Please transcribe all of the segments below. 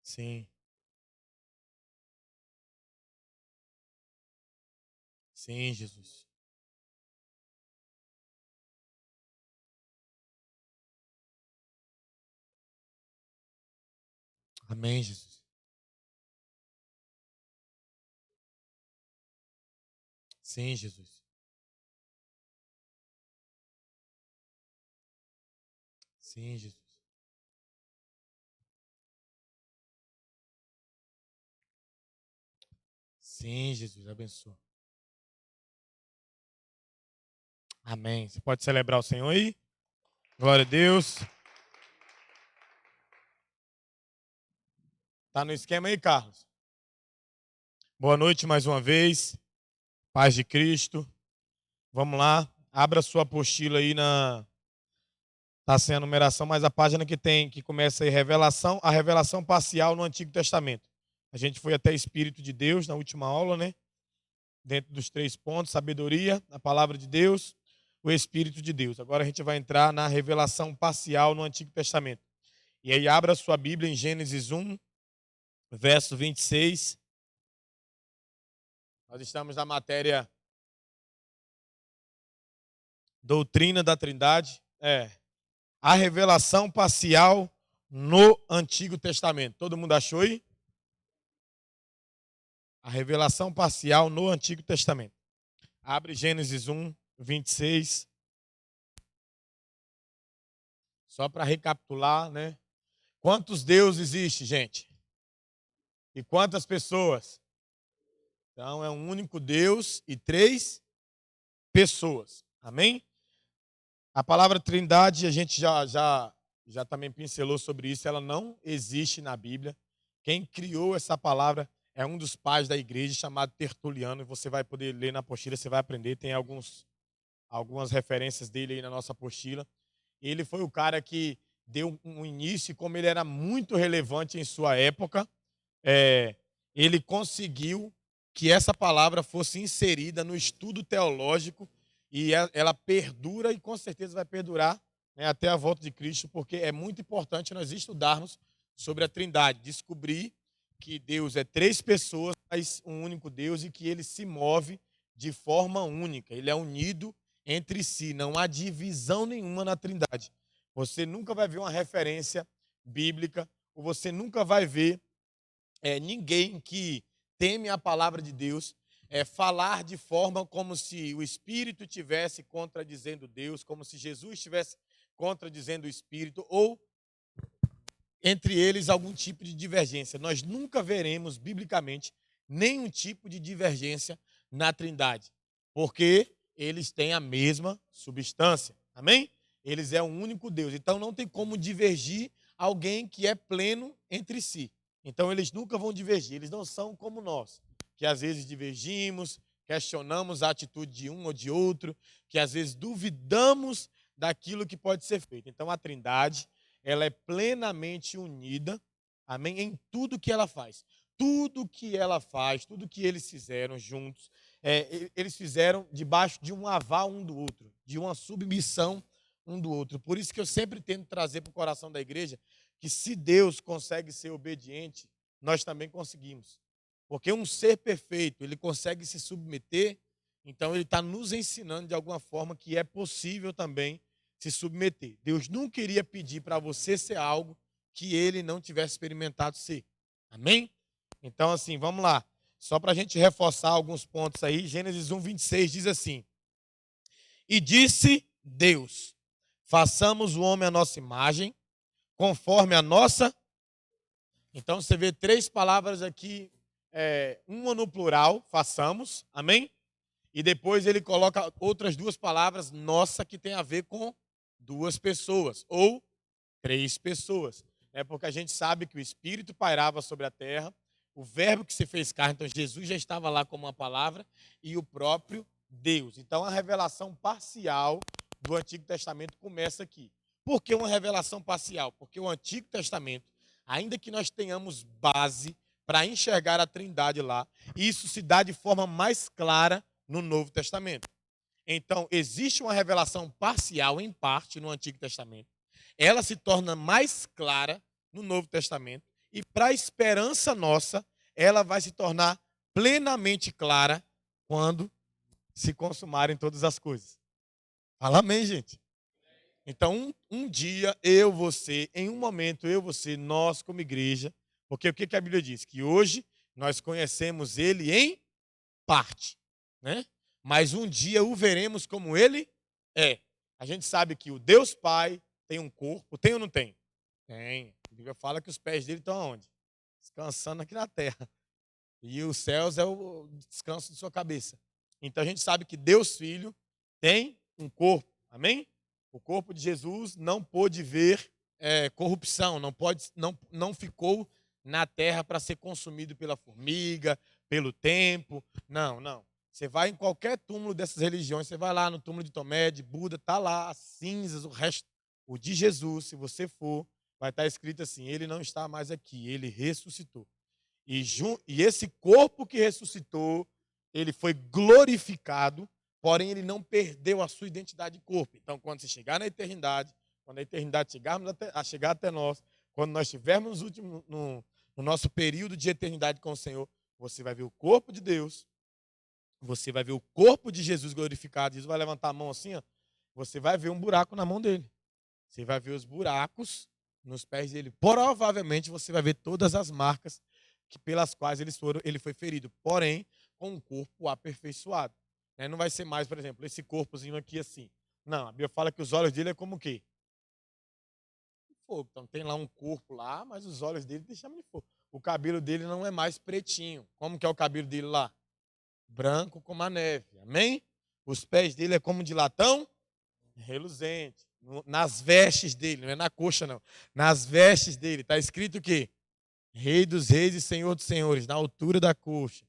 Sim. Sim, Jesus. Amém, Jesus. Sim, Jesus. Sim, Jesus. Sim, Jesus. Abençoa. Amém. Você pode celebrar o Senhor aí? Glória a Deus. Tá no esquema aí, Carlos? Boa noite mais uma vez. Paz de Cristo. Vamos lá. Abra sua apostila aí na. Tá sem a numeração, mas a página que começa aí, revelação, a revelação parcial no Antigo Testamento. A gente foi até Espírito de Deus na última aula, né? Dentro dos 3 pontos: sabedoria, a palavra de Deus, o Espírito de Deus. Agora a gente vai entrar na revelação parcial no Antigo Testamento. E aí abra sua Bíblia em Gênesis 1, verso 26. Nós estamos na matéria Doutrina da Trindade. A revelação parcial no Antigo Testamento. Todo mundo achou aí? A revelação parcial no Antigo Testamento. Abre Gênesis 1, 26. Só para recapitular, né? Quantos deuses existem, gente? E quantas pessoas? Então, é um único Deus e 3 pessoas. Amém? A palavra Trindade, a gente já também pincelou sobre isso. Ela não existe na Bíblia. Quem criou essa palavra é um dos pais da igreja, chamado Tertuliano. Você vai poder ler na apostila, você vai aprender. Tem algumas referências dele aí na nossa apostila. Ele foi o cara que deu um início, e como ele era muito relevante em sua época, ele conseguiu que essa palavra fosse inserida no estudo teológico, e ela perdura e com certeza vai perdurar, né, até a volta de Cristo, porque é muito importante nós estudarmos sobre a Trindade, descobrir que Deus é 3 pessoas, mas um único Deus, e que ele se move de forma única. Ele é unido entre si, não há divisão nenhuma na Trindade. Você nunca vai ver uma referência bíblica, ou você nunca vai ver ninguém que teme a palavra de Deus falar de forma como se o Espírito estivesse contradizendo Deus, como se Jesus estivesse contradizendo o Espírito, ou entre eles algum tipo de divergência. Nós nunca veremos, biblicamente, nenhum tipo de divergência na Trindade, porque eles têm a mesma substância. Amém? Eles é um único Deus. Então não tem como divergir alguém que é pleno entre si. Então eles nunca vão divergir. Eles não são como nós, que às vezes divergimos, questionamos a atitude de um ou de outro, que às vezes duvidamos daquilo que pode ser feito. Então a Trindade, ela é plenamente unida, amém, em tudo que ela faz. Tudo que ela faz, tudo que eles fizeram juntos, eles fizeram debaixo de um aval um do outro, de uma submissão um do outro. Por isso que eu sempre tento trazer para o coração da igreja que se Deus consegue ser obediente, nós também conseguimos. Porque um ser perfeito, ele consegue se submeter, então ele está nos ensinando de alguma forma que é possível também se submeter. Deus não queria pedir para você ser algo que ele não tivesse experimentado ser. Amém? Então, assim, vamos lá. Só para a gente reforçar alguns pontos aí, Gênesis 1, 26 diz assim: E disse Deus: façamos o homem à nossa imagem, conforme a nossa. Então, você vê 3 palavras aqui, uma no plural, façamos, amém? E depois ele coloca outras 2 palavras, nossa, que tem a ver com 2 pessoas, ou 3 pessoas. Porque a gente sabe que o Espírito pairava sobre a terra, o verbo que se fez carne, então Jesus já estava lá como uma palavra, e o próprio Deus. Então a revelação parcial do Antigo Testamento começa aqui. Por que uma revelação parcial? Porque o Antigo Testamento, ainda que nós tenhamos base para enxergar a Trindade lá, isso se dá de forma mais clara no Novo Testamento. Então, existe uma revelação parcial, em parte, no Antigo Testamento. Ela se torna mais clara no Novo Testamento. E para a esperança nossa, ela vai se tornar plenamente clara quando se consumarem todas as coisas. Fala amém, gente. Então, um dia, eu, você, em um momento, eu, você, nós, como igreja, porque o que a Bíblia diz? Que hoje nós conhecemos ele em parte, né? Mas um dia o veremos como ele é. A gente sabe que o Deus Pai tem um corpo, tem ou não tem? Tem. A Bíblia fala que os pés dele estão aonde? Descansando aqui na terra. E os céus é o descanso de sua cabeça. Então a gente sabe que Deus Filho tem um corpo. Amém? O corpo de Jesus não pôde ver corrupção, não ficou na terra para ser consumido pela formiga, pelo tempo. Não, não. Você vai em qualquer túmulo dessas religiões, você vai lá no túmulo de Tomé, de Buda, tá lá as cinzas, o resto. O de Jesus, se você for, vai estar escrito assim: ele não está mais aqui, ele ressuscitou. E esse corpo que ressuscitou, ele foi glorificado, porém ele não perdeu a sua identidade de corpo. Então, quando você chegar na eternidade, quando a eternidade chegar até nós, quando nós estivermos no nosso período de eternidade com o Senhor, você vai ver o corpo de Deus, você vai ver o corpo de Jesus glorificado. Jesus vai levantar a mão assim, ó, você vai ver um buraco na mão dele. Você vai ver os buracos nos pés dele. Provavelmente você vai ver todas as marcas pelas quais ele foi ferido, porém, com um corpo aperfeiçoado. Né? Não vai ser mais, por exemplo, esse corpozinho aqui assim. Não, a Bíblia fala que os olhos dele é como o quê? Fogo. Então tem lá um corpo lá, mas os olhos dele tem chama de fogo. O cabelo dele não é mais pretinho. Como que é o cabelo dele lá? Branco como a neve. Amém? Os pés dele é como de latão reluzente. Nas vestes dele, não é na coxa não. Nas vestes dele está escrito o quê? Rei dos reis e Senhor dos senhores, na altura da coxa.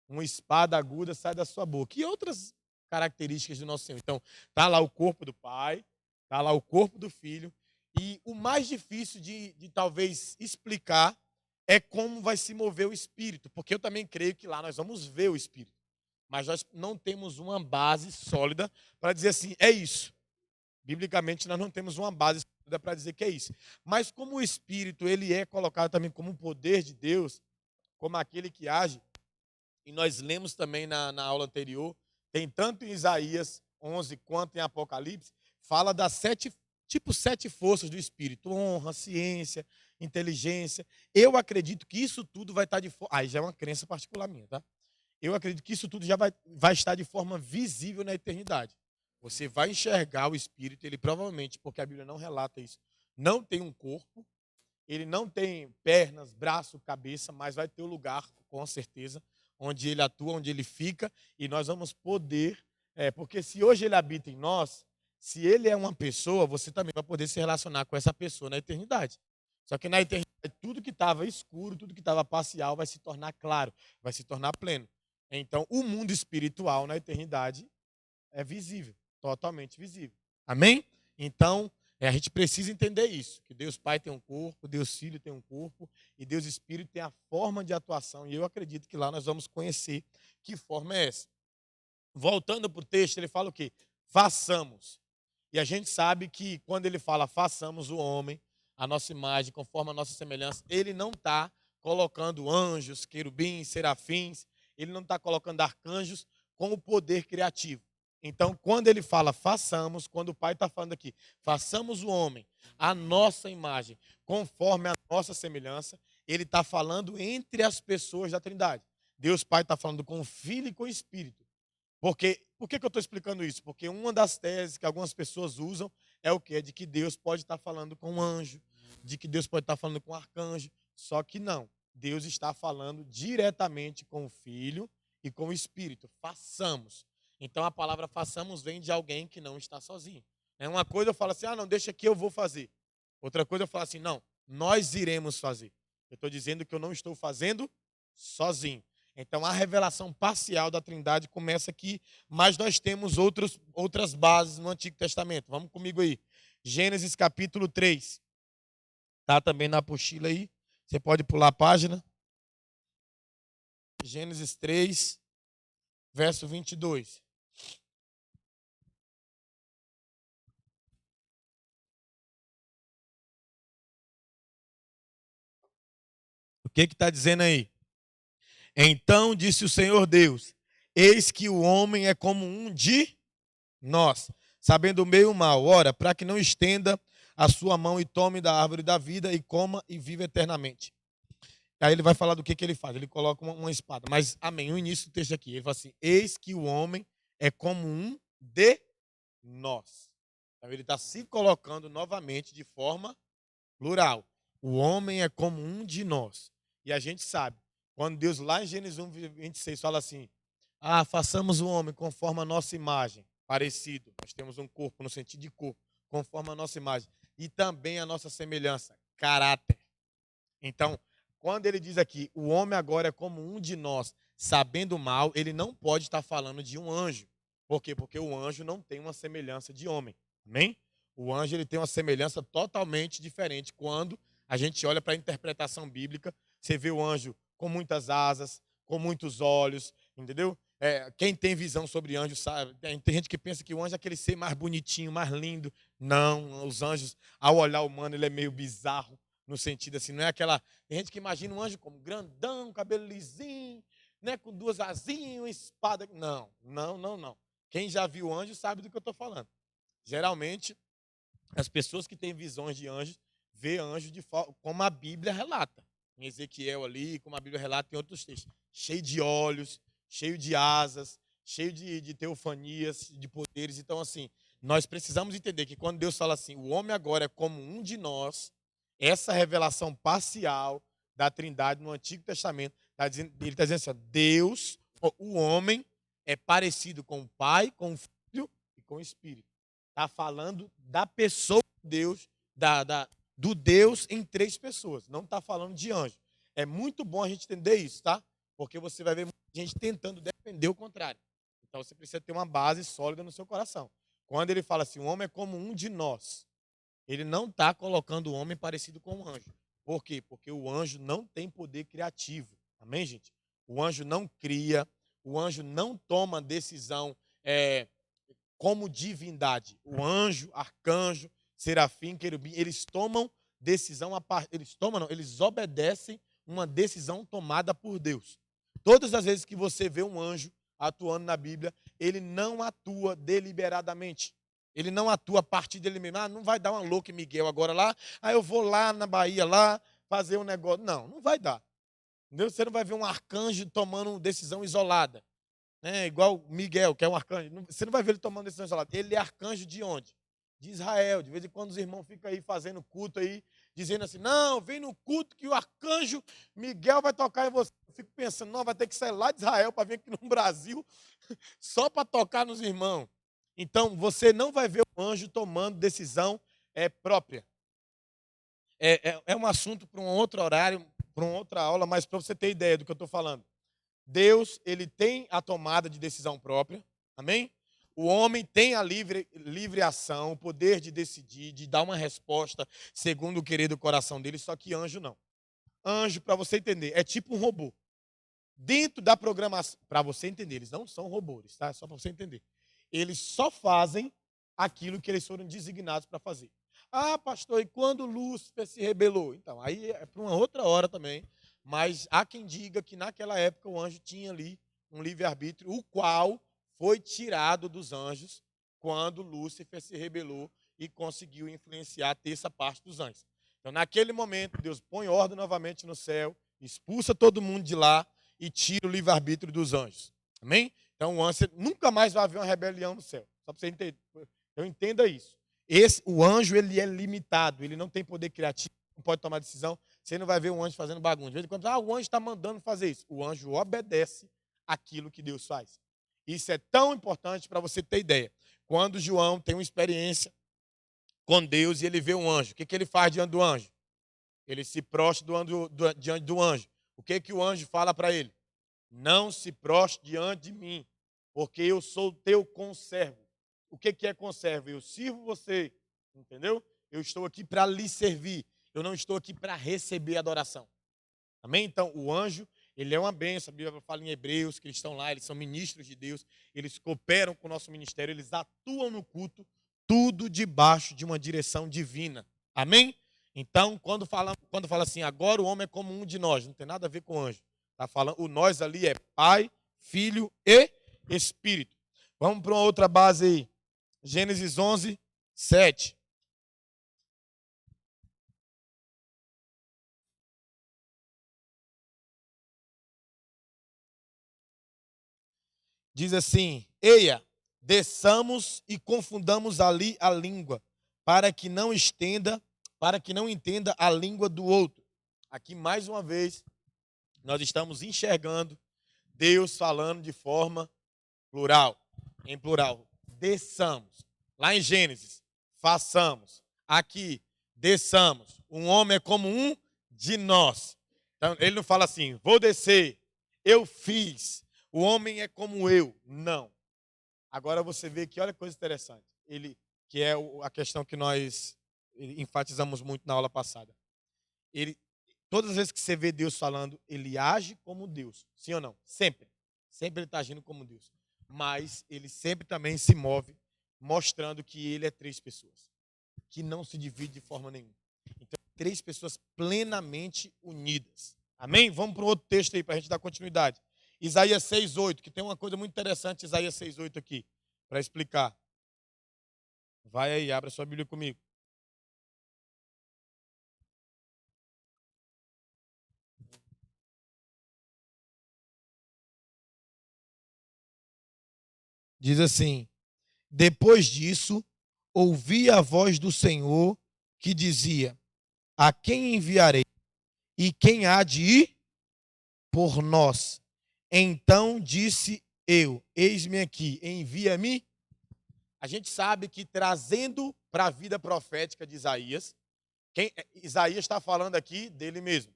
Uma espada aguda sai da sua boca. E outras características do nosso Senhor. Então, está lá o corpo do Pai, está lá o corpo do Filho. E o mais difícil de talvez explicar é como vai se mover o Espírito. Porque eu também creio que lá nós vamos ver o Espírito. Mas nós não temos uma base sólida para dizer assim, é isso. Biblicamente, nós não temos uma base sólida para dizer que é isso. Mas como o Espírito ele é colocado também como um poder de Deus, como aquele que age, e nós lemos também na aula anterior, tem tanto em Isaías 11 quanto em Apocalipse, fala das sete forças do Espírito: honra, ciência, inteligência. Eu acredito que isso tudo vai estar de forma. Aí já é uma crença particular minha, tá? Eu acredito que isso tudo já vai estar de forma visível na eternidade. Você vai enxergar o Espírito, ele provavelmente, porque a Bíblia não relata isso, não tem um corpo, ele não tem pernas, braço, cabeça, mas vai ter o lugar, com certeza, onde ele atua, onde ele fica, e nós vamos poder, porque se hoje ele habita em nós, se ele é uma pessoa, você também vai poder se relacionar com essa pessoa na eternidade. Só que na eternidade, tudo que estava escuro, tudo que estava parcial, vai se tornar claro, vai se tornar pleno. Então, o mundo espiritual na eternidade é visível, totalmente visível. Amém? Então, a gente precisa entender isso, que Deus Pai tem um corpo, Deus Filho tem um corpo e Deus Espírito tem a forma de atuação. E eu acredito que lá nós vamos conhecer que forma é essa. Voltando para o texto, ele fala o quê? Façamos. E a gente sabe que quando ele fala façamos o homem, a nossa imagem, conforme a nossa semelhança, ele não está colocando anjos, querubins, serafins, ele não está colocando arcanjos com o poder criativo. Então, quando ele fala façamos, quando o Pai está falando aqui, façamos o homem, a nossa imagem, conforme a nossa semelhança, ele está falando entre as pessoas da Trindade. Deus Pai está falando com o Filho e com o Espírito. Por que eu estou explicando isso? Porque uma das teses que algumas pessoas usam é o quê? De que Deus pode estar falando com um anjo, de que Deus pode estar falando com um arcanjo. Só que não. Deus está falando diretamente com o Filho e com o Espírito. Façamos. Então a palavra façamos vem de alguém que não está sozinho. É uma coisa eu falo assim, não, deixa que eu vou fazer. Outra coisa eu falo assim, não, nós iremos fazer. Eu estou dizendo que eu não estou fazendo sozinho. Então, a revelação parcial da Trindade começa aqui, mas nós temos outras bases no Antigo Testamento. Vamos comigo aí. Gênesis capítulo 3. Está também na apostila aí. Você pode pular a página. Gênesis 3, verso 22. que está dizendo aí? Então disse o Senhor Deus, eis que o homem é como um de nós, sabendo o bem e o mal. Ora, para que não estenda a sua mão e tome da árvore da vida e coma e viva eternamente. Aí ele vai falar do que ele faz. Ele coloca uma espada. Mas, amém, o início do texto aqui. Ele fala assim, eis que o homem é como um de nós. Então ele está se colocando novamente de forma plural. O homem é como um de nós. E a gente sabe, quando Deus lá em Gênesis 1, 26 fala assim, façamos o homem conforme a nossa imagem, parecido. Nós temos um corpo no sentido de corpo, conforme a nossa imagem. E também a nossa semelhança, caráter. Então, quando ele diz aqui, o homem agora é como um de nós, sabendo o mal, ele não pode estar falando de um anjo. Por quê? Porque o anjo não tem uma semelhança de homem. Amém? O anjo ele tem uma semelhança totalmente diferente. Quando a gente olha para a interpretação bíblica, você vê o anjo com muitas asas, com muitos olhos, entendeu? Quem tem visão sobre anjo sabe. Tem gente que pensa que o anjo é aquele ser mais bonitinho, mais lindo. Não, os anjos, ao olhar o humano, ele é meio bizarro. No sentido assim, não é aquela. Tem gente que imagina um anjo como grandão, cabelo lisinho, né, com duas asinhas, uma espada. Não, não, não, não. Quem já viu anjo sabe do que eu estou falando. Geralmente, as pessoas que têm visões de anjos, vê anjo como a Bíblia relata. Em Ezequiel ali, como a Bíblia relata em outros textos. Cheio de olhos, cheio de asas, cheio de teofanias, de poderes. Então, assim, nós precisamos entender que quando Deus fala assim, o homem agora é como um de nós, essa revelação parcial da Trindade no Antigo Testamento, ele está dizendo assim, Deus, o homem, é parecido com o Pai, com o Filho e com o Espírito. Está falando da pessoa de Deus, do Deus em três pessoas. Não está falando de anjo. É muito bom a gente entender isso, tá? Porque você vai ver muita gente tentando defender o contrário. Então você precisa ter uma base sólida no seu coração. Quando ele fala assim, o homem é como um de nós, ele não está colocando o homem parecido com um anjo. Por quê? Porque o anjo não tem poder criativo. Amém, gente? O anjo não cria, o anjo não toma decisão como divindade. O anjo, arcanjo, serafim, querubim, eles tomam decisão, eles obedecem uma decisão tomada por Deus. Todas as vezes que você vê um anjo atuando na Bíblia, ele não atua deliberadamente. Ele não atua a partir dele mesmo. Não vai dar uma louca em Miguel agora lá. Eu vou lá na Bahia, lá, fazer um negócio. Não, não vai dar. Entendeu? Você não vai ver um arcanjo tomando uma decisão isolada. Igual Miguel, que é um arcanjo. Você não vai ver ele tomando decisão isolada. Ele é arcanjo de onde? De Israel. De vez em quando os irmãos ficam aí fazendo culto aí, dizendo assim, não, vem no culto que o arcanjo Miguel vai tocar em você. Eu fico pensando, não, vai ter que sair lá de Israel para vir aqui no Brasil só para tocar nos irmãos. Então, você não vai ver o anjo tomando decisão própria. É um assunto para um outro horário, para uma outra aula, mas para você ter ideia do que eu estou falando. Deus, ele tem a tomada de decisão própria, amém? O homem tem a livre ação, o poder de decidir, de dar uma resposta segundo o querer do coração dele, só que anjo não. Anjo, para você entender, é tipo um robô. Dentro da programação, para você entender, eles não são robôs, tá? Só para você entender. Eles só fazem aquilo que eles foram designados para fazer. Pastor, e quando Lúcifer se rebelou? Então, aí é para uma outra hora também, mas há quem diga que naquela época o anjo tinha ali um livre-arbítrio, o qual foi tirado dos anjos quando Lúcifer se rebelou e conseguiu influenciar a terça parte dos anjos. Então, naquele momento, Deus põe ordem novamente no céu, expulsa todo mundo de lá e tira o livre-arbítrio dos anjos. Amém? Então, o anjo nunca mais vai haver uma rebelião no céu. Só para você entender. Eu entenda isso. O anjo, ele é limitado, ele não tem poder criativo, não pode tomar decisão. Você não vai ver um anjo fazendo bagunça. De vez em quando, o anjo está mandando fazer isso. O anjo obedece aquilo que Deus faz. Isso é tão importante para você ter ideia. Quando João tem uma experiência com Deus e ele vê um anjo, o que ele faz diante do anjo? Ele se prostra diante do anjo. O que o anjo fala para ele? Não se prostre diante de mim, porque eu sou teu conservo. O que é conservo? Eu sirvo você, entendeu? Eu estou aqui para lhe servir. Eu não estou aqui para receber adoração. Amém? Então, o anjo, ele é uma bênção. A Bíblia fala em Hebreus, que eles estão lá, eles são ministros de Deus, eles cooperam com o nosso ministério, eles atuam no culto, tudo debaixo de uma direção divina. Amém? Então, quando fala assim, agora o homem é como um de nós, não tem nada a ver com anjo. Tá falando, o nós ali é Pai, Filho e Espírito. Vamos para uma outra base aí. Gênesis 11, 7. Diz assim: Eia, desçamos e confundamos ali a língua, para que não entenda a língua do outro. Aqui mais uma vez nós estamos enxergando Deus falando de forma plural, em plural. Desçamos. Lá em Gênesis, façamos. Aqui, desçamos. Um homem é como um de nós. Então, ele não fala assim, vou descer, eu fiz. O homem é como eu. Não. Agora você vê que, olha que coisa interessante. Que é a questão que nós enfatizamos muito na aula passada. Todas as vezes que você vê Deus falando, ele age como Deus. Sim ou não? Sempre. Sempre ele está agindo como Deus. Mas ele sempre também se move mostrando que ele é três pessoas. Que não se divide de forma nenhuma. Então, três pessoas plenamente unidas. Amém? Vamos para um outro texto aí para a gente dar continuidade. Isaías 6,8, que tem uma coisa muito interessante, Isaías 6,8 aqui, para explicar. Vai aí, abra sua Bíblia comigo. Diz assim: depois disso, ouvi a voz do Senhor que dizia: a quem enviarei? E quem há de ir por nós? Então disse eu: eis-me aqui, envia-me. A gente sabe que trazendo para a vida profética de Isaías, Isaías está falando aqui dele mesmo.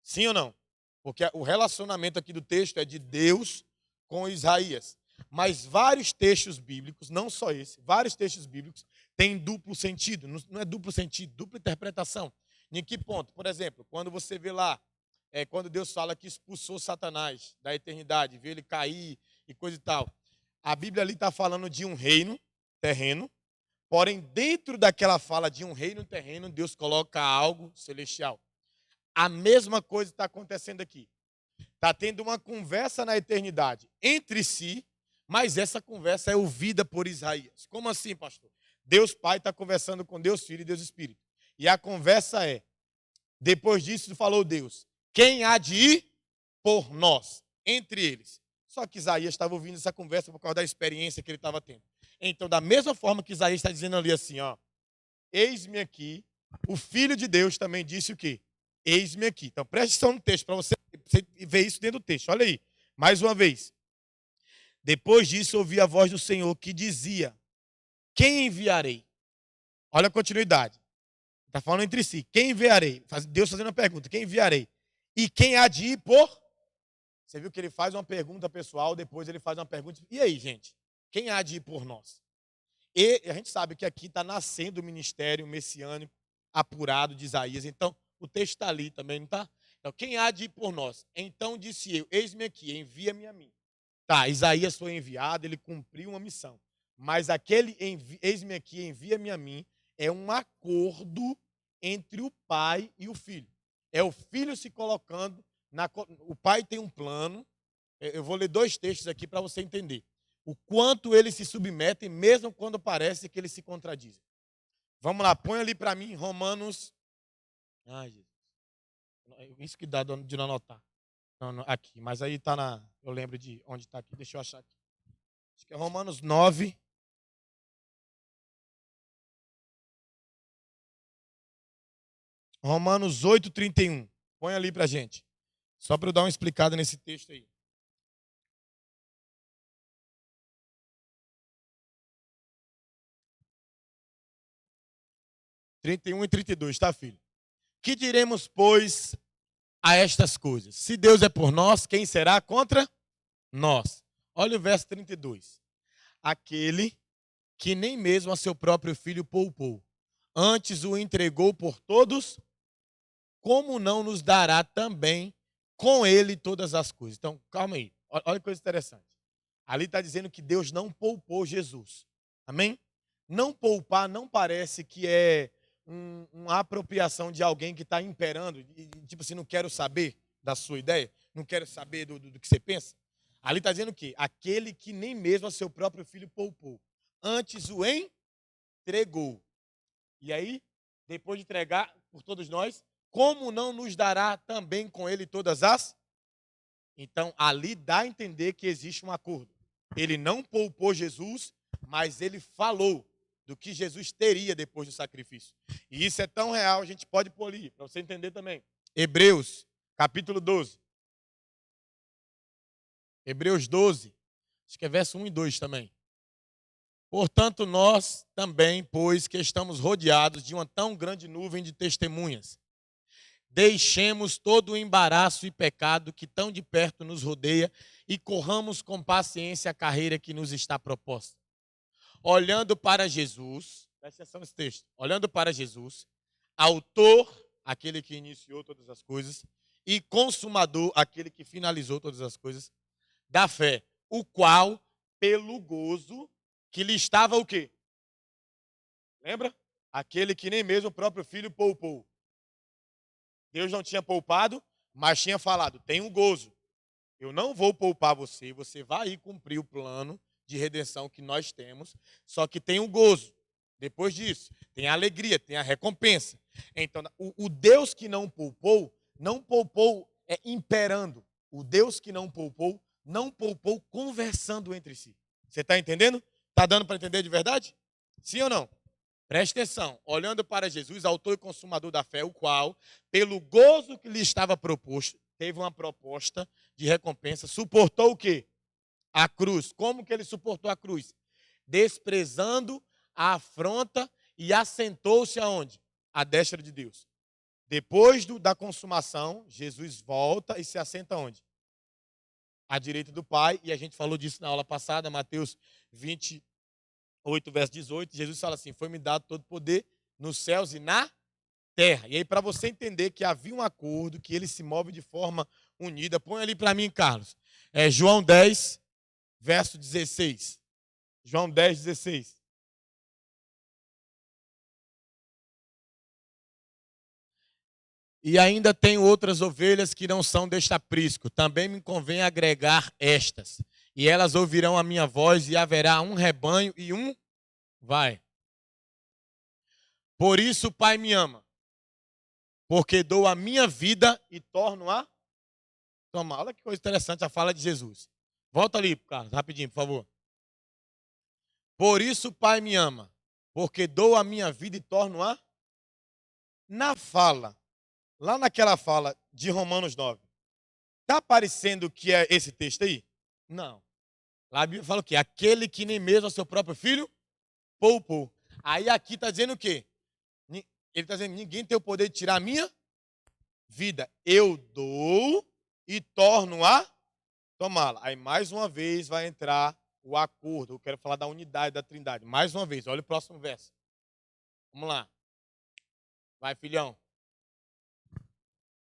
Sim ou não? Porque o relacionamento aqui do texto é de Deus com Isaías. Mas vários textos bíblicos, não só esse, vários textos bíblicos têm duplo sentido. Não é duplo sentido, dupla interpretação. Em que ponto? Por exemplo, quando você vê lá, quando Deus fala que expulsou Satanás da eternidade, vê ele cair e coisa e tal. A Bíblia ali está falando de um reino terreno, porém dentro daquela fala de um reino terreno, Deus coloca algo celestial. A mesma coisa está acontecendo aqui. Está tendo uma conversa na eternidade entre si, mas essa conversa é ouvida por Isaías. Como assim, pastor? Deus Pai está conversando com Deus Filho e Deus Espírito. E a conversa é, depois disso falou Deus, quem há de ir por nós, entre eles. Só que Isaías estava ouvindo essa conversa por causa da experiência que ele estava tendo. Então, da mesma forma que Isaías está dizendo ali assim, ó, eis-me aqui, o Filho de Deus também disse o quê? Eis-me aqui. Então, preste atenção no texto, para você ver isso dentro do texto. Olha aí, mais uma vez. Depois disso, ouvi a voz do Senhor que dizia, quem enviarei? Olha a continuidade. Está falando entre si. Quem enviarei? Deus fazendo a pergunta, quem enviarei? E quem há de ir por? Você viu que ele faz uma pergunta pessoal, depois ele faz uma pergunta. E aí, gente? Quem há de ir por nós? E a gente sabe que aqui está nascendo o ministério messiânico apurado de Isaías. Então, o texto está ali também, não está? Então, quem há de ir por nós? Então disse eu, eis-me aqui, envia-me a mim. Tá, Isaías foi enviado, ele cumpriu uma missão. Mas aquele eis-me aqui, envia-me a mim, é um acordo entre o pai e o filho. É o filho se colocando, o pai tem um plano. Eu vou ler dois textos aqui para você entender o quanto eles se submetem, mesmo quando parece que eles se contradizem. Vamos lá, põe ali para mim Romanos. Ai, Jesus. Isso que dá de não anotar. Não, aqui, mas aí está na. Eu lembro de onde está aqui. Deixa eu achar aqui. Acho que é Romanos 9. Romanos 8:31. Põe ali para gente. Só para eu dar uma explicada nesse texto aí. (31 e 32), tá, filho? Que diremos, pois, a estas coisas? Se Deus é por nós, quem será contra nós? Olha o verso 32. Aquele que nem mesmo a seu próprio filho poupou, antes o entregou por todos, como não nos dará também com ele todas as coisas? Então, calma aí. Olha que coisa interessante. Ali está dizendo que Deus não poupou Jesus. Amém? Não poupar não parece que é uma apropriação de alguém que está imperando, tipo assim, não quero saber da sua ideia, não quero saber do que você pensa. Ali está dizendo o quê? Aquele que nem mesmo a seu próprio filho poupou, antes o entregou. E aí, depois de entregar por todos nós, como não nos dará também com ele todas as? Então, ali dá a entender que existe um acordo. Ele não poupou Jesus, mas ele falou do que Jesus teria depois do sacrifício. E isso é tão real, a gente pode pôr ali, para você entender também. Hebreus, capítulo 12. Hebreus 12, acho que é verso 1 e 2 também. Portanto, nós também, pois que estamos rodeados de uma tão grande nuvem de testemunhas, deixemos todo o embaraço e pecado que tão de perto nos rodeia e corramos com paciência a carreira que nos está proposta. Olhando para Jesus, presta atenção nesse texto, olhando para Jesus, autor, aquele que iniciou todas as coisas, e consumador, aquele que finalizou todas as coisas, da fé, o qual, pelo gozo, que lhe estava o quê? Lembra? Aquele que nem mesmo o próprio filho poupou. Deus não tinha poupado, mas tinha falado, tem um gozo. Eu não vou poupar você, você vai ir cumprir o plano de redenção que nós temos, só que tem um gozo. Depois disso, tem a alegria, tem a recompensa. Então, o Deus que não poupou imperando. O Deus que não poupou conversando entre si. Você está entendendo? Está dando para entender de verdade? Sim ou não? Preste atenção, olhando para Jesus, autor e consumador da fé, o qual, pelo gozo que lhe estava proposto, teve uma proposta de recompensa, suportou o quê? A cruz. Como que ele suportou a cruz? Desprezando a afronta e assentou-se aonde? À destra de Deus. Depois da consumação, Jesus volta e se assenta onde? À direita do Pai, e a gente falou disso na aula passada, Mateus 28, verso 18, Jesus fala assim, foi-me dado todo poder nos céus e na terra. E aí, para você entender que havia um acordo, que ele se move de forma unida, põe ali para mim, Carlos. João 10, verso 16. João 10, 16. E ainda tenho outras ovelhas que não são deste aprisco. Também me convém agregar estas. E elas ouvirão a minha voz, e haverá um rebanho e um vai. Por isso o Pai me ama, porque dou a minha vida e torno a tomar. Olha que coisa interessante a fala de Jesus. Volta ali, Carlos, rapidinho, por favor. Por isso o Pai me ama, porque dou a minha vida e torno a... Na fala, lá naquela fala de Romanos 9, está aparecendo que é esse texto aí? Não. Lá a Bíblia fala o quê? Aquele que nem mesmo a seu próprio filho poupou. Aí aqui está dizendo o quê? Ele está dizendo, ninguém tem o poder de tirar a minha vida. Eu dou e torno a tomá-la. Aí mais uma vez vai entrar o acordo. Eu quero falar da unidade da Trindade. Mais uma vez, olha o próximo verso. Vamos lá. Vai, filhão.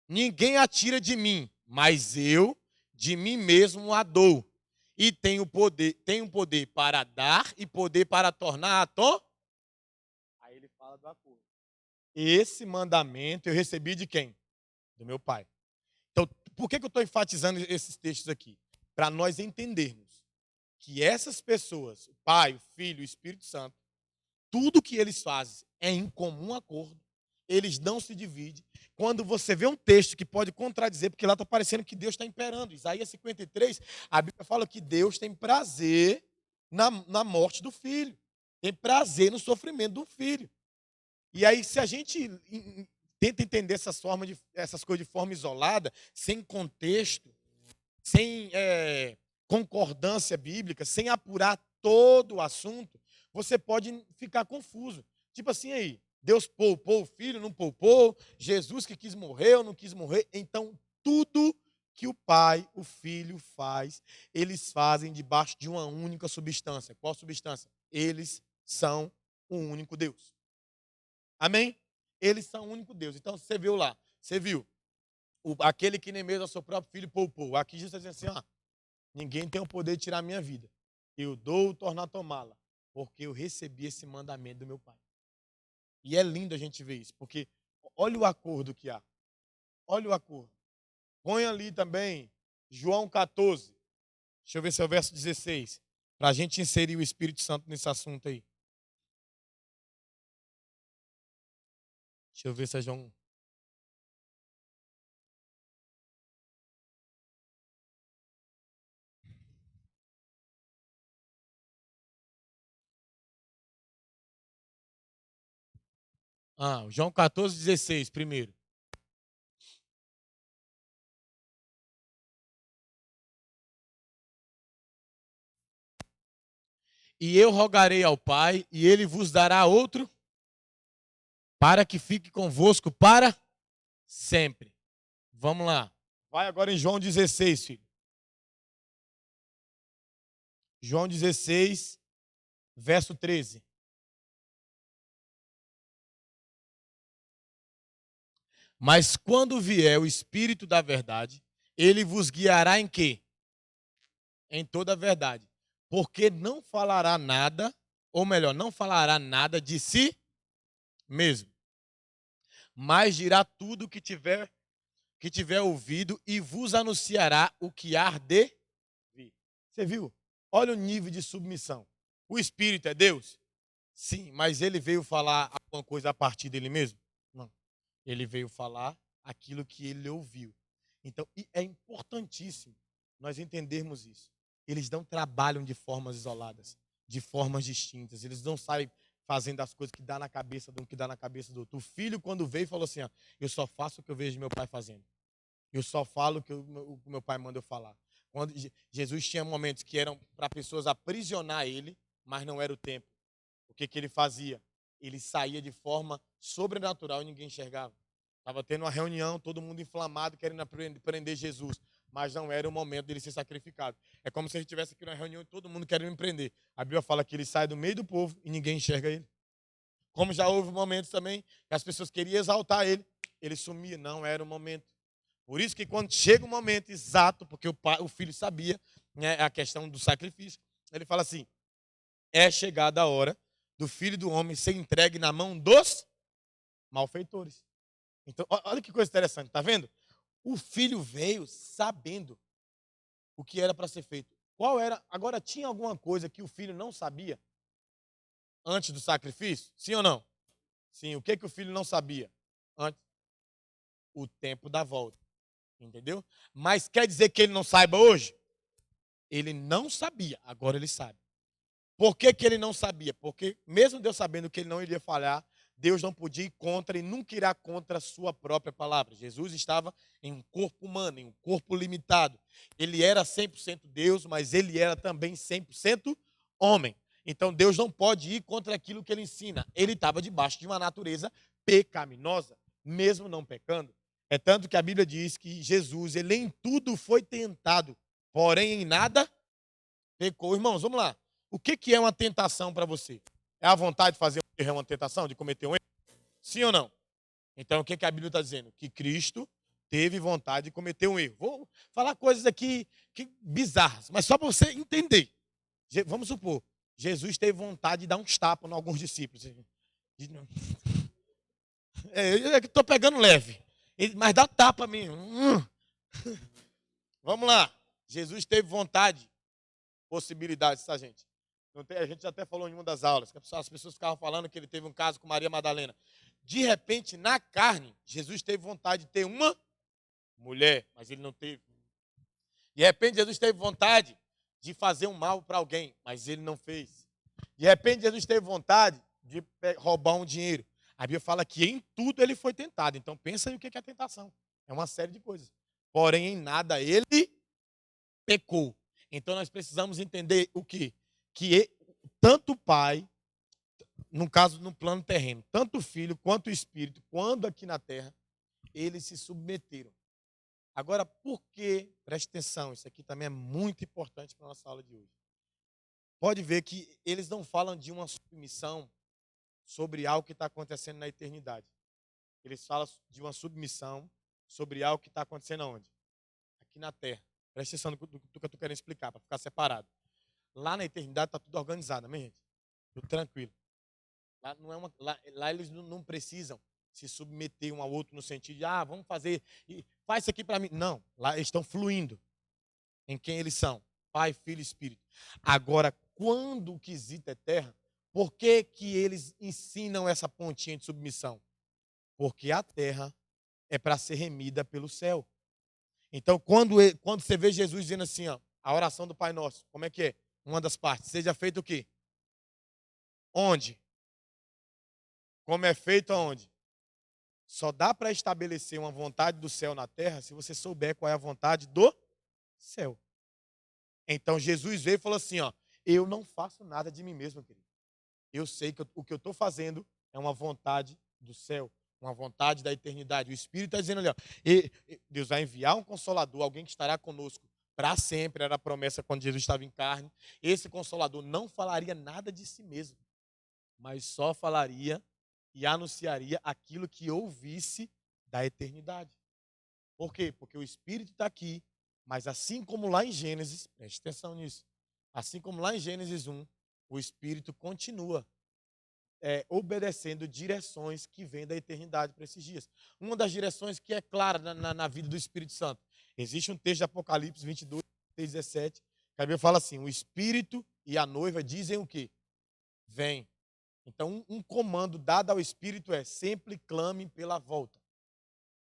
Ninguém a tira de mim, mas eu de mim mesmo a dou. E tenho poder para dar e poder para tornar a Aí ele fala do acordo. Esse mandamento eu recebi de quem? Do meu pai. Então, por que eu estou enfatizando esses textos aqui? Para nós entendermos que essas pessoas, o Pai, o Filho, o Espírito Santo, tudo que eles fazem é em comum acordo, eles não se dividem. Quando você vê um texto que pode contradizer, porque lá está parecendo que Deus está imperando. Isaías 53, a Bíblia fala que Deus tem prazer na morte do filho, tem prazer no sofrimento do filho. E aí, se a gente tenta entender essas coisas de forma isolada, sem contexto, sem concordância bíblica, sem apurar todo o assunto, você pode ficar confuso. Tipo assim, aí, Deus poupou o filho, não poupou, Jesus que quis morrer ou não quis morrer. Então, tudo que o Pai, o Filho faz, eles fazem debaixo de uma única substância. Qual substância? Eles são um único Deus. Amém? Eles são o único Deus. Então, você viu lá, você viu, aquele que nem mesmo o seu próprio filho poupou. Aqui Jesus está dizendo assim, ninguém tem o poder de tirar a minha vida. Eu dou, tornar a tomá-la, porque eu recebi esse mandamento do meu Pai. E é lindo a gente ver isso, porque olha o acordo que há. Olha o acordo. Põe ali também João 14. Deixa eu ver se é o verso 16. Para a gente inserir o Espírito Santo nesse assunto aí. Deixa eu ver se é João. João 14, 16 primeiro. E eu rogarei ao Pai, e ele vos dará outro, para que fique convosco para sempre. Vamos lá. Vai agora em João 16, filho. João 16, verso 13. Mas quando vier o Espírito da verdade, ele vos guiará em quê? Em toda a verdade. Porque não falará nada, ou melhor, não falará nada de si mesmo, mas dirá tudo que tiver ouvido e vos anunciará o que há de vir. Você viu? Olha o nível de submissão. O Espírito é Deus? Sim, mas ele veio falar alguma coisa a partir dele mesmo? Não. Ele veio falar aquilo que ele ouviu. Então, e é importantíssimo nós entendermos isso. Eles não trabalham de formas isoladas, de formas distintas. Eles não saem fazendo as coisas que dá na cabeça de um, que dá na cabeça do outro. O filho, quando veio, falou assim: ó, eu só faço o que eu vejo meu pai fazendo. Eu só falo o que meu pai manda eu falar. Quando Jesus tinha momentos que eram para pessoas aprisionar ele, mas não era o tempo. O que ele fazia? Ele saía de forma sobrenatural e ninguém enxergava. Estava tendo uma reunião, todo mundo inflamado, querendo prender Jesus. Mas não era o momento dele ser sacrificado. É como se ele estivesse aqui numa reunião e todo mundo querendo me prender. A Bíblia fala que ele sai do meio do povo e ninguém enxerga ele. Como já houve momentos também que as pessoas queriam exaltar ele, ele sumia. Não era o momento. Por isso que quando chega o momento exato, porque o filho sabia, né, a questão do sacrifício, ele fala assim: é chegada a hora do filho do homem ser entregue na mão dos malfeitores. Então, olha que coisa interessante, tá vendo? O filho veio sabendo o que era para ser feito. Qual era? Agora, tinha alguma coisa que o filho não sabia antes do sacrifício? Sim ou não? Sim. O que o filho não sabia antes? O tempo da volta. Entendeu? Mas quer dizer que ele não saiba hoje? Ele não sabia, agora ele sabe. Por que ele não sabia? Porque, mesmo Deus sabendo que ele não iria falhar, Deus não podia ir contra e nunca irá contra a sua própria palavra. Jesus estava em um corpo humano, em um corpo limitado. Ele era 100% Deus, mas ele era também 100% homem. Então Deus não pode ir contra aquilo que ele ensina. Ele estava debaixo de uma natureza pecaminosa, mesmo não pecando. É tanto que a Bíblia diz que Jesus, ele em tudo foi tentado, porém em nada pecou. Irmãos, vamos lá. O que é uma tentação para você? É a vontade de fazer um erro, é uma tentação, de cometer um erro? Sim ou não? Então, o que a Bíblia está dizendo? Que Cristo teve vontade de cometer um erro. Vou falar coisas aqui bizarras, mas só para você entender. Vamos supor, Jesus teve vontade de dar uns tapas em alguns discípulos. Eu estou pegando leve, mas dá tapa mesmo. Vamos lá. Jesus teve vontade, possibilidades, tá, gente? A gente até falou em uma das aulas, que as pessoas ficavam falando que ele teve um caso com Maria Madalena. De repente, na carne, Jesus teve vontade de ter uma mulher, mas ele não teve. De repente, Jesus teve vontade de fazer um mal para alguém, mas ele não fez. De repente, Jesus teve vontade de roubar um dinheiro. A Bíblia fala que em tudo ele foi tentado. Então, pensa em o que é tentação. É uma série de coisas. Porém, em nada ele pecou. Então, nós precisamos entender o quê? Que tanto o Pai, no caso, no plano terreno, tanto o Filho quanto o Espírito, quando aqui na terra, eles se submeteram. Agora, por que? Preste atenção, isso aqui também é muito importante para a nossa aula de hoje. Pode ver que eles não falam de uma submissão sobre algo que está acontecendo na eternidade. Eles falam de uma submissão sobre algo que está acontecendo aonde? Aqui na terra. Preste atenção no que eu estou querendo explicar, para ficar separado. Lá na eternidade está tudo organizado, amém, gente? Tudo tranquilo. Lá, não é lá eles não precisam se submeter um ao outro no sentido de, vamos fazer, faz isso aqui para mim. Não, lá eles estão fluindo em quem eles são, Pai, Filho e Espírito. Agora, quando o quesito é terra, por que que eles ensinam essa pontinha de submissão? Porque a terra é para ser remida pelo céu. Então, quando você vê Jesus dizendo assim, ó, a oração do Pai Nosso, como é que é? Uma das partes, seja feito o quê? Onde? Como é feito aonde? Só dá para estabelecer uma vontade do céu na terra se você souber qual é a vontade do céu. Então Jesus veio e falou assim, ó, eu não faço nada de mim mesmo, querido. Eu sei que o que eu estou fazendo é uma vontade do céu, uma vontade da eternidade. O Espírito está dizendo ali, ó, Deus vai enviar um consolador, alguém que estará conosco para sempre, era a promessa quando Jesus estava em carne. Esse consolador não falaria nada de si mesmo, mas só falaria e anunciaria aquilo que ouvisse da eternidade. Por quê? Porque o Espírito está aqui, mas assim como lá em Gênesis, preste atenção nisso, assim como lá em Gênesis 1, o Espírito continua obedecendo direções que vêm da eternidade para esses dias. Uma das direções que é clara na vida do Espírito Santo. Existe um texto de Apocalipse 22, 17, que a Bíblia fala assim, o Espírito e a noiva dizem o quê? Vem. Então, um comando dado ao Espírito é sempre clame pela volta.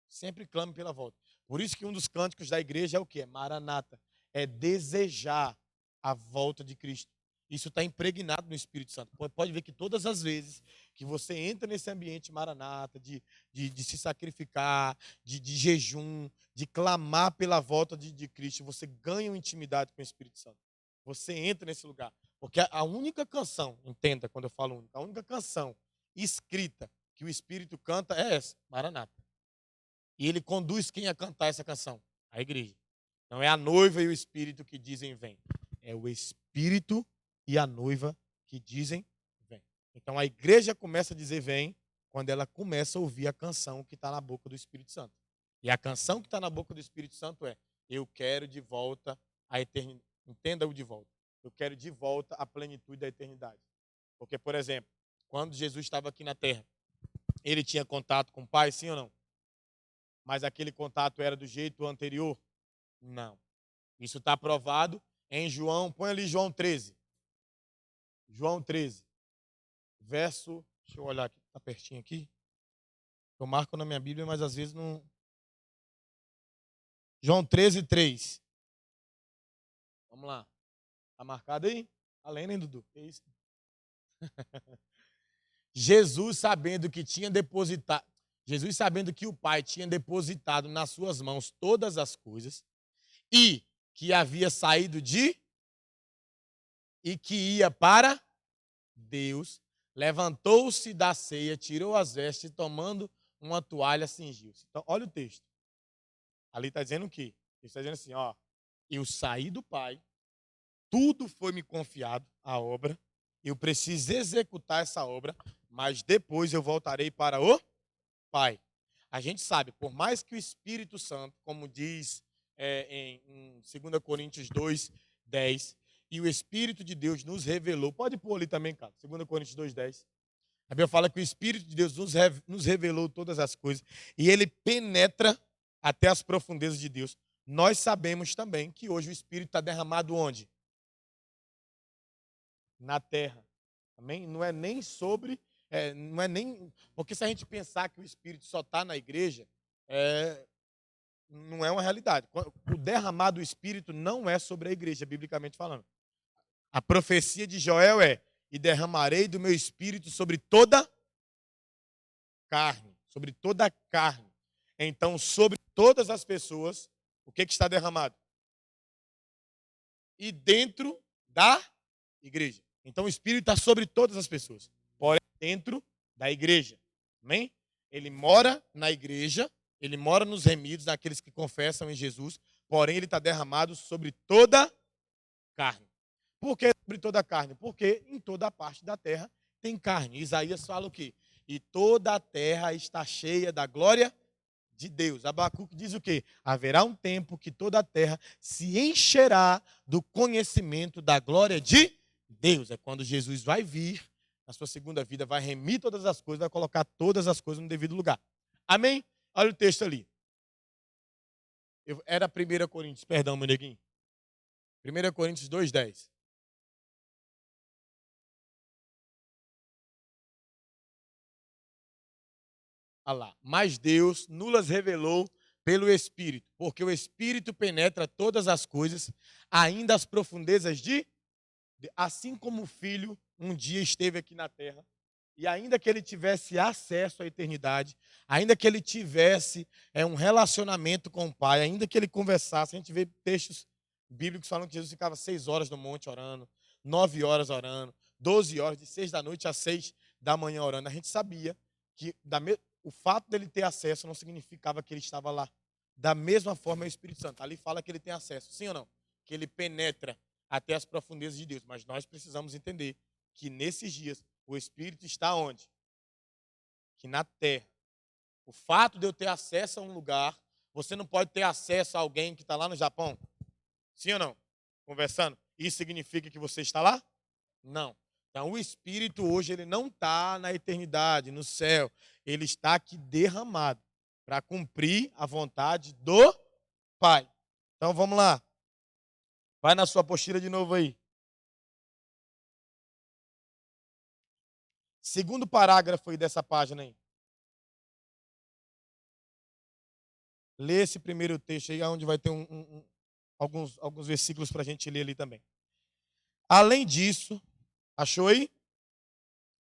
Sempre clame pela volta. Por isso que um dos cânticos da igreja é o quê? É Maranata. É desejar a volta de Cristo. Isso está impregnado no Espírito Santo. Pode ver que todas as vezes que você entra nesse ambiente Maranata, de se sacrificar, de jejum, de clamar pela volta de Cristo, você ganha uma intimidade com o Espírito Santo. Você entra nesse lugar. Porque a única canção, entenda quando eu falo única, a única canção escrita que o Espírito canta é essa, Maranata. E ele conduz quem a cantar essa canção? A igreja. Não é a noiva e o Espírito que dizem vem. É o Espírito e a noiva que dizem vem. Então a igreja começa a dizer vem quando ela começa a ouvir a canção que está na boca do Espírito Santo. E a canção que está na boca do Espírito Santo é eu quero de volta a eternidade. Entenda o de volta. Eu quero de volta a plenitude da eternidade. Porque, por exemplo, quando Jesus estava aqui na terra, ele tinha contato com o Pai, sim ou não? Mas aquele contato era do jeito anterior? Não. Isso está provado em João, põe ali João 13. João 13, verso, deixa eu olhar aqui, está pertinho aqui. Eu marco na minha Bíblia, mas às vezes não. João 13, 3. Vamos lá. Está marcado aí? Além, né, Dudu? Que isso? Jesus sabendo que o Pai tinha depositado nas suas mãos todas as coisas e que havia saído e que ia para Deus, levantou-se da ceia, tirou as vestes, tomando uma toalha, cingiu-se. Então, olha o texto. Ali está dizendo o quê? Ele está dizendo assim, ó, eu saí do Pai, tudo foi me confiado, a obra, eu preciso executar essa obra, mas depois eu voltarei para o Pai. A gente sabe, por mais que o Espírito Santo, como diz em 2 Coríntios 2, 10, e o Espírito de Deus nos revelou, pode pôr ali também, cara, 2 Coríntios 2, 10. A Bíblia fala que o Espírito de Deus nos revelou todas as coisas e ele penetra até as profundezas de Deus. Nós sabemos também que hoje o Espírito está derramado onde? Na terra. Amém? Não é nem sobre, não é nem. Porque se a gente pensar que o Espírito só está na igreja, não é uma realidade. O derramar do Espírito não é sobre a igreja, biblicamente falando. A profecia de Joel é: e derramarei do meu Espírito sobre toda carne. Sobre toda carne. Então, sobre todas as pessoas, o que está derramado? E dentro da igreja. Então, o Espírito está sobre todas as pessoas, porém dentro da igreja. Amém? Ele mora na igreja, ele mora nos remidos, naqueles que confessam em Jesus, porém ele está derramado sobre toda carne. Por que sobre toda a carne? Porque em toda a parte da terra tem carne. Isaías fala o quê? E toda a terra está cheia da glória de Deus. Abacuque diz o quê? Haverá um tempo que toda a terra se encherá do conhecimento da glória de Deus. É quando Jesus vai vir na sua segunda vida, vai remir todas as coisas, vai colocar todas as coisas no devido lugar. Amém? Olha o texto ali. Era 1 Coríntios, perdão, meu neguinho. 1 Coríntios 2:10. Olha lá. Mas Deus nulas revelou pelo Espírito, porque o Espírito penetra todas as coisas, ainda as profundezas assim como o Filho um dia esteve aqui na terra, e ainda que ele tivesse acesso à eternidade, ainda que ele tivesse um relacionamento com o Pai, ainda que ele conversasse, a gente vê textos bíblicos falando que Jesus ficava 6 horas no monte orando, 9 horas orando, 12 horas, de 6 da noite às 6 da manhã orando. A gente sabia que o fato dele ter acesso não significava que ele estava lá. Da mesma forma é o Espírito Santo. Ali fala que ele tem acesso, sim ou não? Que ele penetra até as profundezas de Deus. Mas nós precisamos entender que nesses dias o Espírito está onde? Que na terra. O fato de eu ter acesso a um lugar, você não pode ter acesso a alguém que está lá no Japão? Sim ou não? Conversando. Isso significa que você está lá? Não. Então o Espírito hoje ele não está na eternidade, no céu. Ele está aqui derramado para cumprir a vontade do Pai. Então vamos lá. Vai na sua apostila de novo aí. Segundo parágrafo aí dessa página aí. Lê esse primeiro texto aí, onde vai ter alguns versículos para a gente ler ali também. Além disso, achou aí?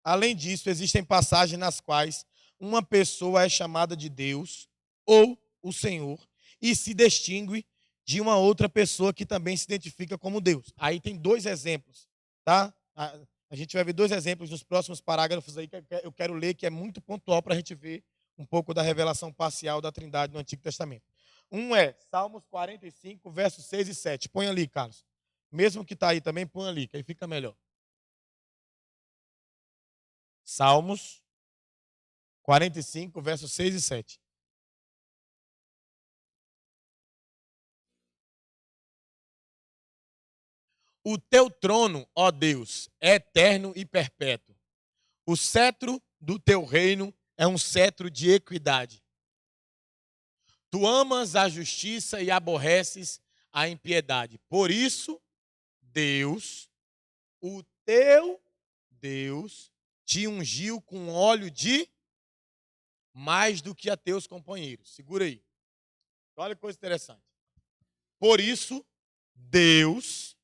Além disso, existem passagens nas quais uma pessoa é chamada de Deus ou o Senhor e se distingue de uma outra pessoa que também se identifica como Deus. Aí tem 2 exemplos, tá? A gente vai ver 2 exemplos nos próximos parágrafos aí que eu quero ler, que é muito pontual para a gente ver um pouco da revelação parcial da Trindade no Antigo Testamento. Um é Salmos 45, versos 6 e 7. Põe ali, Carlos. Mesmo que está aí também, põe ali, que aí fica melhor. Salmos 45, versos 6 e 7. O teu trono, ó Deus, é eterno e perpétuo. O cetro do teu reino é um cetro de equidade. Tu amas a justiça e aborreces a impiedade. Por isso, Deus, o teu Deus, te ungiu com óleo de mais do que a teus companheiros. Segura aí. Olha que coisa interessante. Por isso, Deus,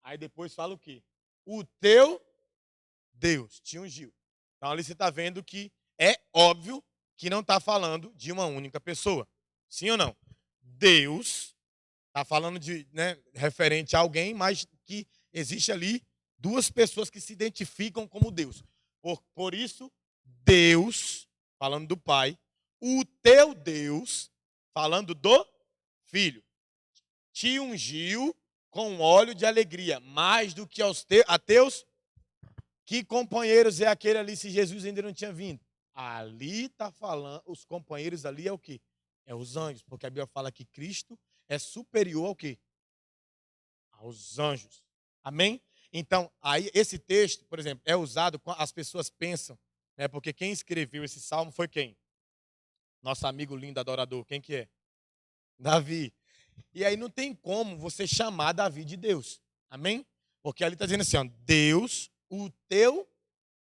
aí depois fala o quê? O teu Deus te ungiu. Então ali você está vendo que é óbvio que não está falando de uma única pessoa. Sim ou não? Deus está falando de, referente a alguém, mas que existe ali 2 pessoas que se identificam como Deus. Por isso, Deus, falando do Pai, o teu Deus, falando do Filho, te ungiu com óleo de alegria, mais do que a teus. Que companheiros é aquele ali se Jesus ainda não tinha vindo? Ali está falando, os companheiros ali é o quê? É os anjos, porque a Bíblia fala que Cristo é superior ao quê? Aos anjos. Amém? Então, aí esse texto, por exemplo, é usado, as pessoas pensam, porque quem escreveu esse salmo foi quem? Nosso amigo lindo adorador, quem que é? Davi. E aí não tem como você chamar Davi de Deus. Amém? Porque ali está dizendo assim, ó, Deus, o teu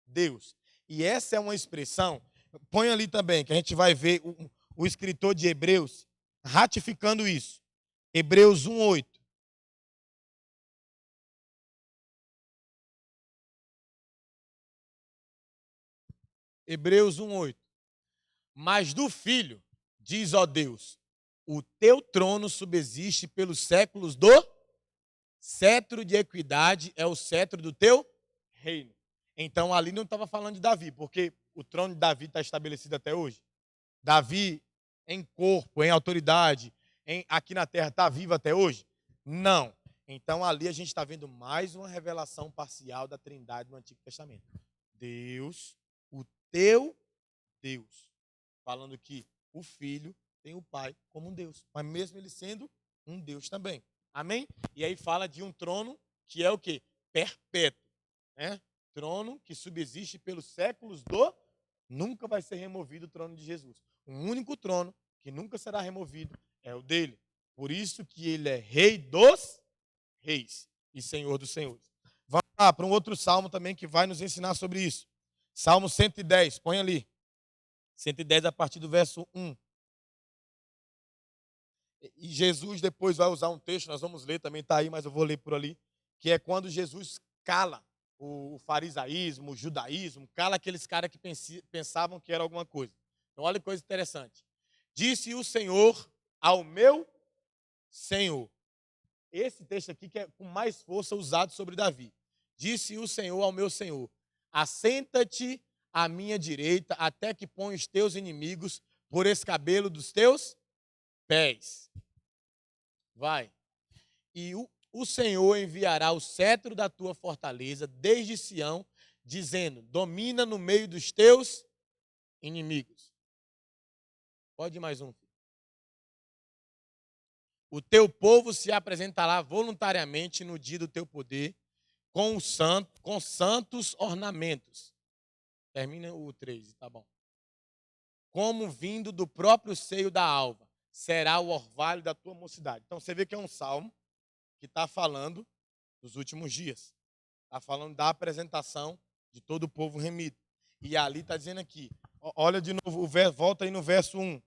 Deus. E essa é uma expressão, põe ali também, que a gente vai ver o escritor de Hebreus ratificando isso. Hebreus 1:8. Hebreus 1:8. Mas do Filho, diz, ó Deus, o teu trono subsiste pelos séculos do cetro de equidade é o cetro do teu reino. Então ali não estava falando de Davi, porque o trono de Davi está estabelecido até hoje. Davi, em corpo, em autoridade, aqui na terra, está vivo até hoje? Não. Então ali a gente está vendo mais uma revelação parcial da Trindade no Antigo Testamento. Deus, o teu Deus. Falando que o Filho tem o Pai como um Deus, mas mesmo ele sendo um Deus também. Amém? E aí fala de um trono que é o quê? Perpétuo. Né? trono que subsiste pelos séculos do... Nunca vai ser removido o trono de Jesus. O único trono que nunca será removido é o dele. Por isso que ele é rei dos reis e senhor dos senhores. Vamos lá para um outro salmo também que vai nos ensinar sobre isso. Salmo 110, põe ali. 110 a partir do verso 1. E Jesus depois vai usar um texto, nós vamos ler, também está aí, mas eu vou ler por ali, que é quando Jesus cala o farisaísmo, o judaísmo, cala aqueles caras que pensavam que era alguma coisa. Então olha que coisa interessante. Disse o Senhor ao meu Senhor. Esse texto aqui que é com mais força usado sobre Davi. Disse o Senhor ao meu Senhor: assenta-te à minha direita, até que ponha os teus inimigos por escabelo dos teus pés. Vai. E o Senhor enviará o cetro da tua fortaleza desde Sião, dizendo: domina no meio dos teus inimigos. Pode ir mais um. O teu povo se apresentará voluntariamente no dia do teu poder, com santos ornamentos. Termina o 3, tá bom. Como vindo do próprio seio da alva, será o orvalho da tua mocidade. Então você vê que é um salmo que está falando dos últimos dias. Está falando da apresentação de todo o povo remido. E ali está dizendo aqui, olha de novo, volta aí no verso 1.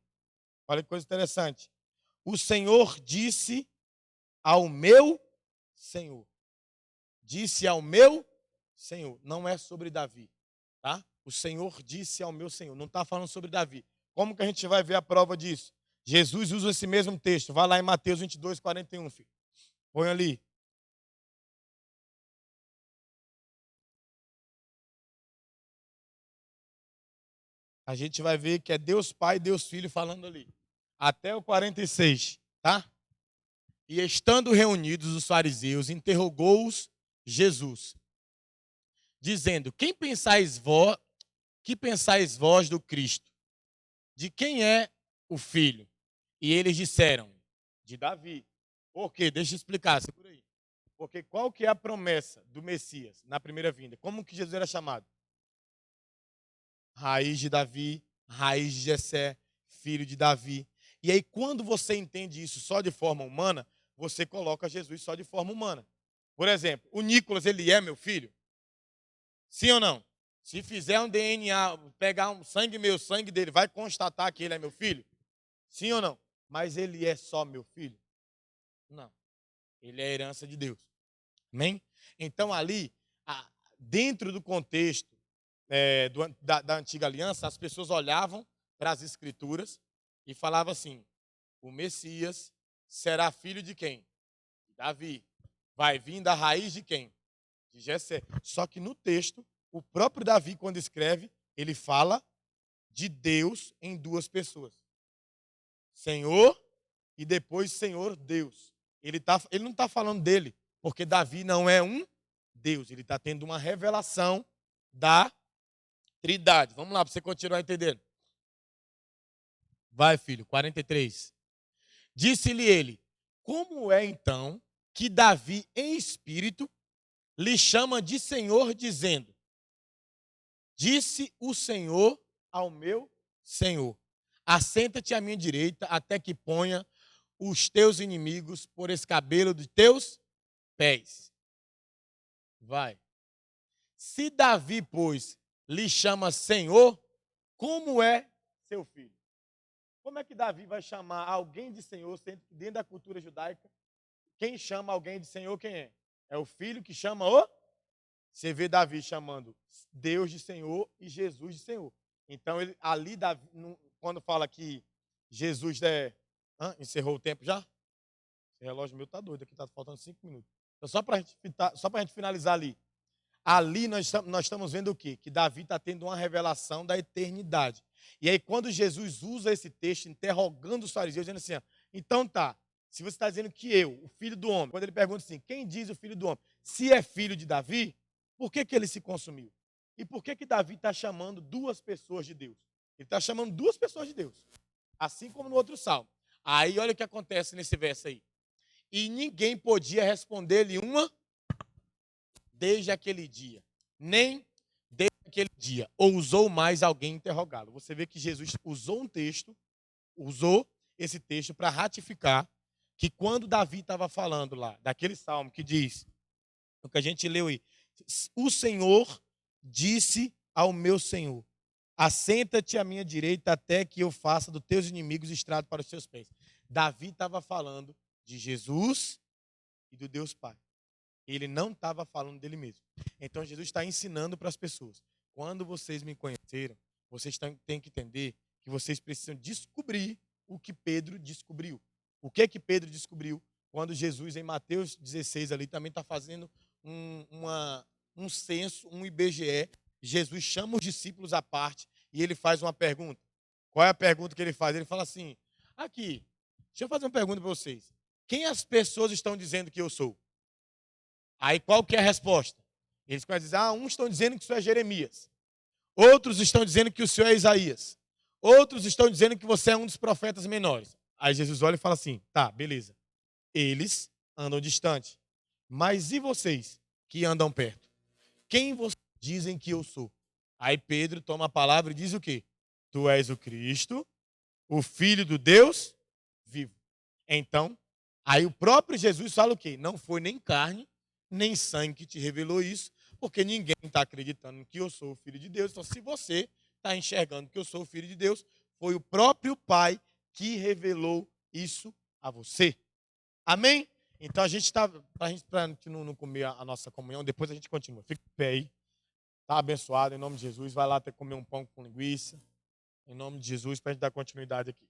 Olha que coisa interessante. O Senhor disse ao meu Senhor. Disse ao meu Senhor. Não é sobre Davi, tá? O Senhor disse ao meu Senhor. Não está falando sobre Davi. Como que a gente vai ver a prova disso? Jesus usa esse mesmo texto. Vai lá em Mateus 22, 41, filho. Põe ali. A gente vai ver que é Deus Pai e Deus Filho falando ali. Até o 46, tá? E estando reunidos os fariseus, interrogou-os Jesus, dizendo: que pensais vós do Cristo? De quem é o filho? E eles disseram: de Davi. Por quê? Deixa eu explicar, segura aí. Porque qual que é a promessa do Messias na primeira vinda? Como que Jesus era chamado? Raiz de Davi, raiz de Jessé, filho de Davi. E aí, quando você entende isso só de forma humana, você coloca Jesus só de forma humana. Por exemplo, o Nicolas, ele é meu filho? Sim ou não? Se fizer um DNA, pegar um sangue meu, sangue dele, vai constatar que ele é meu filho? Sim ou não? Mas ele é só meu filho? Não. Ele é a herança de Deus. Amém? Então, ali, dentro do contexto da antiga aliança, as pessoas olhavam para as escrituras e falavam assim: o Messias será filho de quem? De Davi. Vai vir da raiz de quem? De Jessé. Só que no texto, o próprio Davi, quando escreve, ele fala de Deus em duas pessoas: Senhor e depois Senhor Deus. Ele não está falando dele, porque Davi não é um Deus. Ele está tendo uma revelação da Trindade. Vamos lá, para você continuar entendendo. Vai, filho, 43. Disse-lhe ele: como é então que Davi, em espírito, lhe chama de Senhor, dizendo: disse o Senhor ao meu Senhor: assenta-te à minha direita, até que ponha os teus inimigos por escabelo de teus pés. Vai. Se Davi, pois, lhe chama Senhor, como é seu filho? Como é que Davi vai chamar alguém de Senhor, sendo que dentro da cultura judaica, quem chama alguém de Senhor, quem é? É o filho que chama o... Você vê Davi chamando Deus de Senhor e Jesus de Senhor. Então, ali, Davi, quando fala que Jesus encerrou o tempo já? Esse relógio meu está doido, aqui está faltando 5 minutos. Então, só para a gente finalizar ali. Ali nós estamos vendo o quê? Que Davi está tendo uma revelação da eternidade. E aí, quando Jesus usa esse texto, interrogando os fariseus, dizendo assim: então tá, se você está dizendo que eu, o filho do homem, quando ele pergunta assim: quem diz o filho do homem? Se é filho de Davi, por que ele se consumiu? E por que Davi está chamando duas pessoas de Deus? Ele está chamando duas pessoas de Deus, assim como no outro salmo. Aí, olha o que acontece nesse verso aí. E ninguém podia responder-lhe uma desde aquele dia, nem desde aquele dia ousou mais alguém interrogá-lo. Você vê que Jesus usou esse texto para ratificar que quando Davi estava falando lá, daquele salmo que diz, o que a gente leu aí, o Senhor disse ao meu Senhor, assenta-te à minha direita até que eu faça dos teus inimigos estrado para os teus pés. Davi estava falando de Jesus e do Deus Pai. Ele não estava falando dele mesmo. Então Jesus está ensinando para as pessoas. Quando vocês me conheceram, vocês têm que entender que vocês precisam descobrir o que Pedro descobriu. O que Pedro descobriu quando Jesus, em Mateus 16, ali também está fazendo um censo, um IBGE. Jesus chama os discípulos à parte e ele faz uma pergunta. Qual é a pergunta que ele faz? Ele fala assim, aqui, deixa eu fazer uma pergunta para vocês. Quem as pessoas estão dizendo que eu sou? Aí qual que é a resposta? Eles começam a dizer, uns estão dizendo que o senhor é Jeremias. Outros estão dizendo que o senhor é Isaías. Outros estão dizendo que você é um dos profetas menores. Aí Jesus olha e fala assim, tá, beleza. Eles andam distante. Mas e vocês que andam perto? Quem vocês dizem que eu sou? Aí Pedro toma a palavra e diz o quê? Tu és o Cristo, o Filho do Deus vivo. Então, aí o próprio Jesus fala o quê? Não foi nem carne, nem sangue que te revelou isso, porque ninguém está acreditando que eu sou o Filho de Deus. Então, se você está enxergando que eu sou o Filho de Deus, foi o próprio Pai que revelou isso a você. Amém? Então, a gente está, para a gente não comer a nossa comunhão, depois a gente continua. Fica de pé aí. Está abençoado, em nome de Jesus. Vai lá até comer um pão com linguiça. Em nome de Jesus, para a gente dar continuidade aqui.